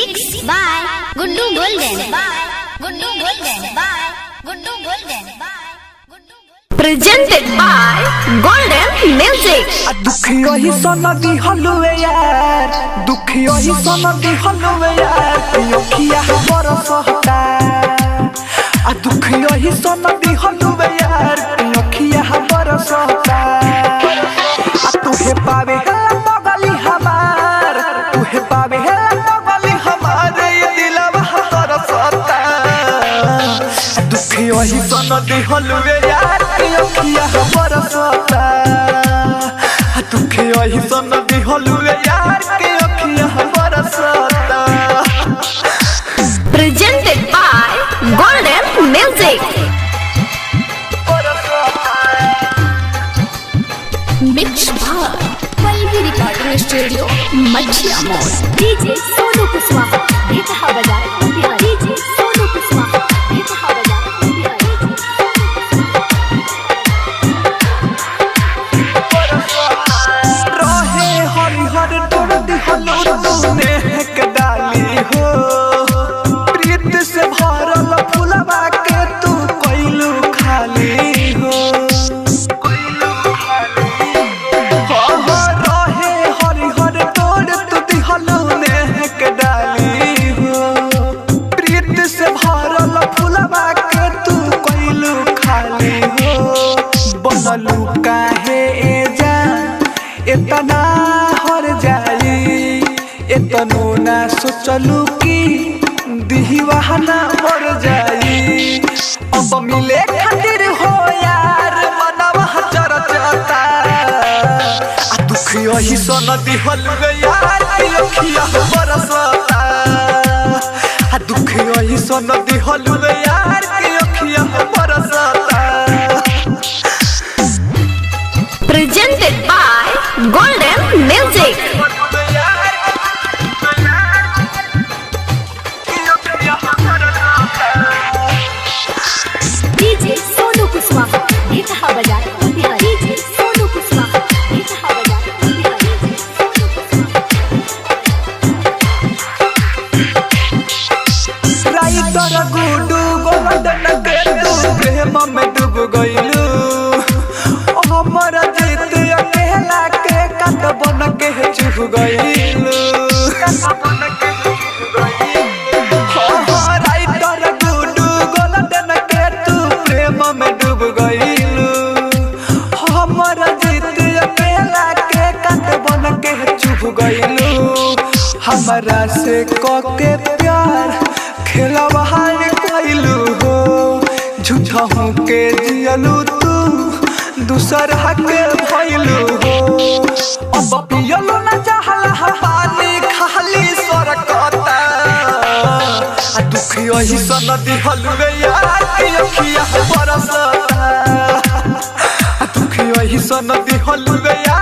Lyrics by Gundu Golden. Presented by Golden Music. दुखियो ही सनदी हलुए यार, दुखियो ही सनदी हलुए यार, पियोखिया बरसता। दुखियो ही सनदी हलुए यार, पियोखिया बरसता। तुहे पावे है बगली हमार, तुहे पावे है बगली हमार, ये दिलवा तरसता। दुखियो ही सनदी हलुए यार, पियोखिया बरसता। दुखियो ही सनदी हलुए यार, पियोखिया बरसता। Presented by Golden Music. Mixed by Palvi Recording Studio, Machhiya Mall. DJ Sonu Kuswaha, Bheka Bazaar, Bihar. DJ Sonu Kuswaha, Bheka Bazaar, Bihar. रहे हरिहर तोड़ दिहलो तूने के डाली हो, प्रीत से भरल फुलवा के तू कोइलू खाली हो। रहे हरिहर तोड़ तू दिहलो ने के डाली हो, प्रीत से भरल फुलवा के तू कोइलू खाली हो। बदलू काहे इतना हर जाई, इतनो ना सोचलू कि दीवाना मर जाई। अब मिले खातिर हो यार, मनवा चरचता। दुखियो ही सनदी हलुए यार, पियोखिया बरसता। दुखियो ही सनदी हलुए यार, पियोखिया बरसता। Presented by Golden Music. DJ Sonu Kuswaha, Bheka Bazaar, Bihar. DJ Sonu Kuswaha, Bheka Bazaar, Bihar. Writer Guddu golden के तू प्रेम में डूब गइलू। हमर जीत अकेला के कत बन के चुप गइलू। राइटर गुडू गोल्डन के तू प्रेम में डूब गइलू। हमर जीत अकेला के कत बन के चुप गइलू। हमरा से कके प्यार खेलवा कइलू हो, झूठा हूँ के जियलू तू दूसरा के भइलू हो। अब पियलू न चाहला पानी खाली सरकता। दुखियो ही सनदी हलुए यार, पियोखिया बरसता। दुखियो ही सनदी हलुए यार।